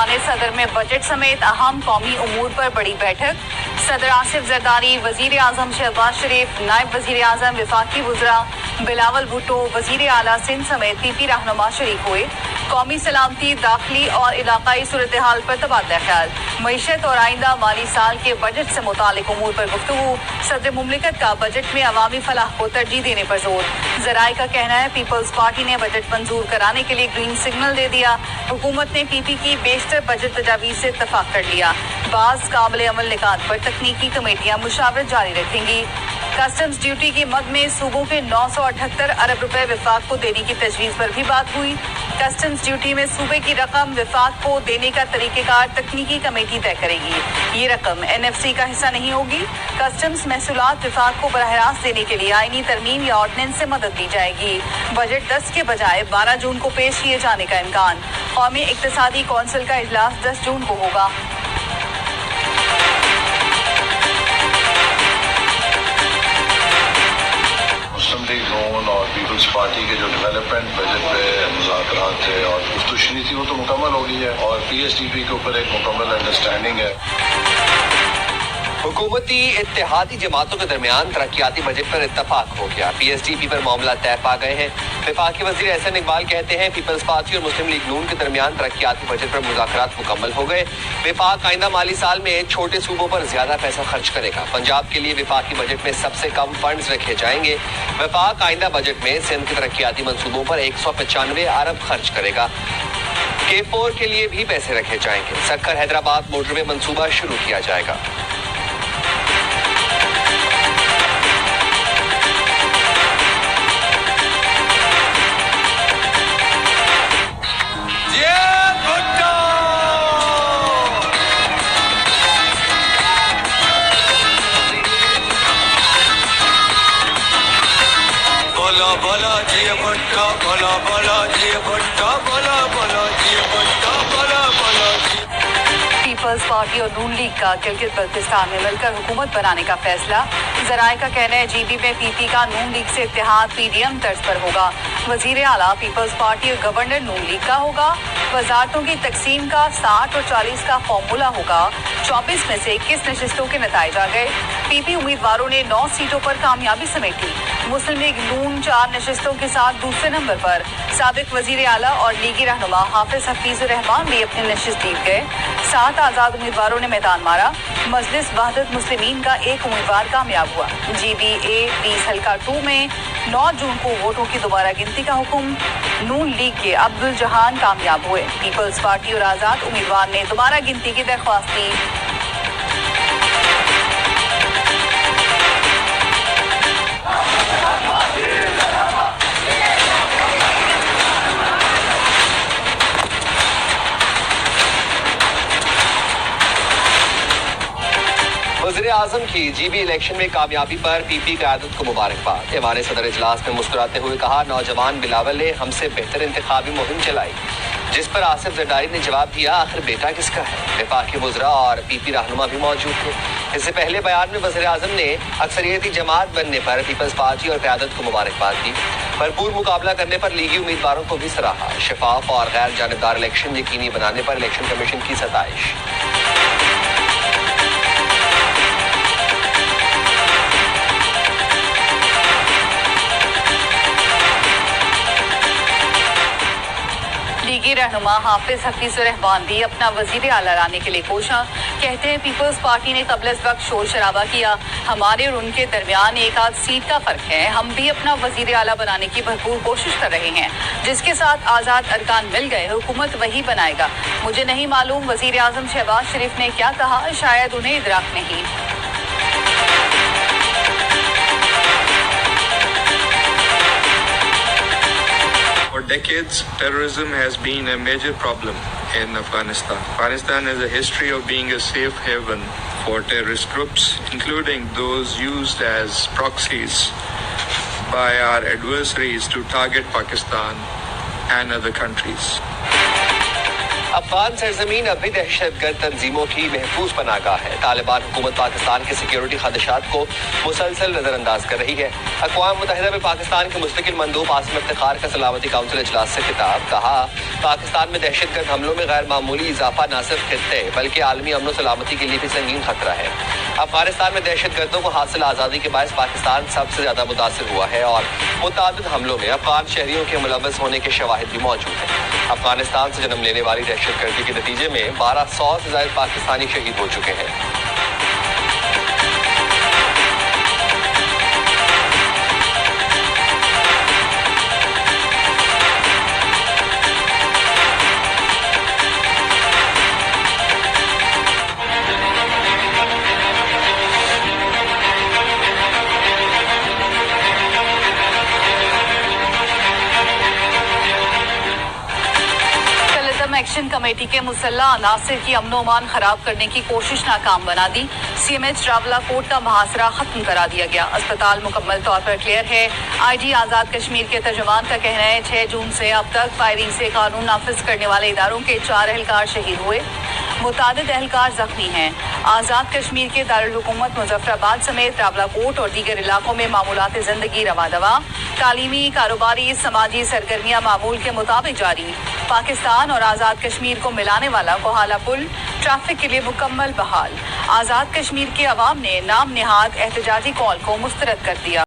ایवान सदर में बजट समेत अहम कौमी उमूर पर बड़ी बैठक। सदर आसिफ जरदारी, वजीर आजम शहबाज शरीफ, नायब वजीर आजम, वफाकी वज़रा बिलावल भुट्टो, वजीर आला सिंध समेत पीपी रहनुमा शरीक हुए। कौमी सलामती, दाखिली और इलाकाई सूरत हाल पर तबादला ख्याल। मईशत और आइंदा माली साल के बजट से मुतालिक उमूर पर गुफ्तगू। सदर मुमलिकत का बजट में अवामी फलाह को तरजीह देने पर जोर। जराए का कहना है पीपल्स पार्टी ने बजट मंजूर कराने के लिए ग्रीन सिग्नल दे दिया। हुकूमत ने पीपी की बेशतर बजट तजावीज़ से इत्तफाक कर लिया। बाज़ काबिल अमल निकात पर तकनीकी कमेटियां मुशावरत जारी रखेंगी। कस्टम्स ड्यूटी की मद में सूबों के 978 अरब रुपए विफाक को देने की तजवीज़ पर भी बात हुई। कस्टम्स ड्यूटी में सूबे की रकम विफाक को देने का तरीक़ेकार तकनीकी कमेटी तय करेगी। ये रकम NFC का हिस्सा नहीं होगी। कस्टम्स महसूलात विफाक को बराह रास्त देने के लिए आईनी तरमीम या ऑर्डिनेंस से मदद दी जाएगी। बजट 10 के बजाय 12 जून को पेश किए जाने का इम्कान। कौमी इक्तिसादी कौंसिल का इजलास 10 जून को होगा। मुस्लिम लीग नून और पीपल्स पार्टी के जो डेवलपमेंट बजट पे मुज़ाकरात थे और गुफ्तगू थी वो तो मुकम्मल हो गई है और PSDP के ऊपर एक मुकम्मल अंडरस्टैंडिंग है। हुकूमती इत्तेहादी जमातों के दरमियान तरक्याती बजट पर इत्तफाक हो गया। PSDP पर मामला तय पा गए हैं। वफाकी वजीर एहसन इकबाल कहते हैं पीपल्स पार्टी और मुस्लिम लीग नून के दरमियान तरक्याती बजट पर मुज़ाकरात मुकम्मल हो गए। वफाक आइंदा माली साल में छोटे सूबों पर ज्यादा पैसा खर्च करेगा। पंजाब के लिए वफाकी बजट में सबसे कम फंड्स रखे जाएंगे। वफाक आइंदा बजट में सिंध के तरक्याती मंसूबों पर 195 अरब खर्च करेगा। K4 के लिए भी पैसे रखे जाएंगे। सक्कर हैदराबाद मोटरवे मंसूबा शुरू किया जाएगा। पीपल्स पार्टी और नून लीग का गिलगित बल्तिस्तान में मिलकर हुकूमत बनाने का फैसला। जराए का कहना है GB में PP का नून लीग से इत्तेहाद PDM तर्ज पर होगा। वजीर आला पीपल्स पार्टी और गवर्नर नून लीग का होगा। वजारतों की तकसीम का 60 और 40 का फॉर्मूला होगा। 24 में से 21 नशिस्तों के नताइज आ गए। PP उम्मीदवारों ने 9 सीटों पर कामयाबी समेटी। मुस्लिम लीग नून 4 नशिस्तों के साथ दूसरे नंबर पर। साबिक वजीर आला और लीगी रहनुमा हाफिज हफीजुर रहमान भी अपनी नशिस्त जीत गए। 7 आज़ाद उम्मीदवारों ने मैदान मारा। मजलिस वहदत मुस्लिमीन का एक उम्मीदवार कामयाब हुआ। GB-A 20 हल्का 2 में 9 जून को वोटों की दोबारा गिनती का हुक्म। नून लीग के अब्दुल जहान कामयाब हुए। पीपल्स पार्टी और आज़ाद उम्मीदवार ने दोबारा गिनती की दरख्वास्त दी। वज़ीर आज़म की GB इलेक्शन में कामयाबी पर PP क़यादत को मुबारकबाद। ऐवान सदर इजलास में मुस्कुराते हुए कहा नौजवान बिलावल ने हमसे बेहतर इंतखाबी मुहिम चलाई। जिस पर आसिफ जरदारी ने जवाब दिया आखिर बेटा किसका है। वफाकी वज़रा और PP रहनुमा भी मौजूद थे। इससे पहले बयान में वज़ीर आज़म ने अक्सरियती जमात बनने पर पीपल्स पार्टी और क़यादत को मुबारकबाद दी। भरपूर मुकाबला करने पर लीगी उम्मीदवारों को भी सराहा। शफाफ और गैर जानिबदार इलेक्शन यकीनी बनाने पर इलेक्शन कमीशन की सताइश। लीगी रहनुमा हाफिज हफीजुर रहमान भी अपना वजीर आला लाने के लिए कोशा। कहते हैं पीपल्स पार्टी ने कबल इस वक्त शोर शराबा किया। हमारे और उनके दरमियान एक आध सीट का फर्क है। हम भी अपना वजीर आला बनाने की भरपूर कोशिश कर रहे हैं। जिसके साथ आज़ाद अरकान मिल गए हुकूमत वही बनाएगा। मुझे नहीं मालूम वजीर आजम शहबाज शरीफ ने क्या कहा, शायद उन्हें इदराक नहीं। For decades, terrorism has been a major problem in Afghanistan. Afghanistan has a history of being a safe haven for terrorist groups, including those used as proxies by our adversaries to target Pakistan and other countries. Afghan سرزمین اب بھی دہشت گرد تنظیموں کی محفوظ پناہ گاہ ہے. طالبان حکومت پاکستان کے سیکیورٹی خدشات کو مسلسل نظر انداز کر رہی ہے. اقوام متحدہ میں پاکستان کے مستقل مندوب عاصم افتخار کا سلامتی کونسل اجلاس سے خطاب. کہا پاکستان میں دہشت گرد حملوں میں غیر معمولی اضافہ نہ صرف خطے بلکہ عالمی امن و سلامتی کے لیے بھی سنگین خطرہ ہے. افغانستان میں دہشت گردوں کو حاصل آزادی کے باعث پاکستان سب سے زیادہ متاثر ہوا ہے اور متعدد حملوں میں افغان شہریوں کے ملوث ہونے کے شواہد بھی موجود ہیں. افغانستان سے جنم لینے والی دہشت گردی کے نتیجے میں 1200 سے زائد پاکستانی شہید ہو چکے ہیں. ایکشن کمیٹی کے مسلح عناصر کی امن و امان خراب کرنے کی کوشش ناکام بنا دی. سی ایم ایچ راولا کوٹ کا محاصرہ ختم کرا دیا گیا. اسپتال مکمل طور پر کلیئر ہے. آئی جی آزاد کشمیر کے ترجمان کا کہنا ہے 6 جون سے اب تک فائرنگ سے قانون نافذ کرنے والے اداروں کے 4 اہلکار شہید ہوئے، متعدد اہلکار زخمی ہیں. آزاد کشمیر کے دارالحکومت مظفر آباد سمیت راولا کوٹ اور دیگر علاقوں میں معمولات زندگی رواں دواں. تعلیمی، کاروباری، سماجی سرگرمیاں معمول کے مطابق جاری. پاکستان اور آزاد کشمیر کو ملانے والا کوہالہ پل ٹریفک کے لیے مکمل بحال. آزاد کشمیر کے عوام نے نام نہاد احتجاجی کال کو مسترد کر دیا.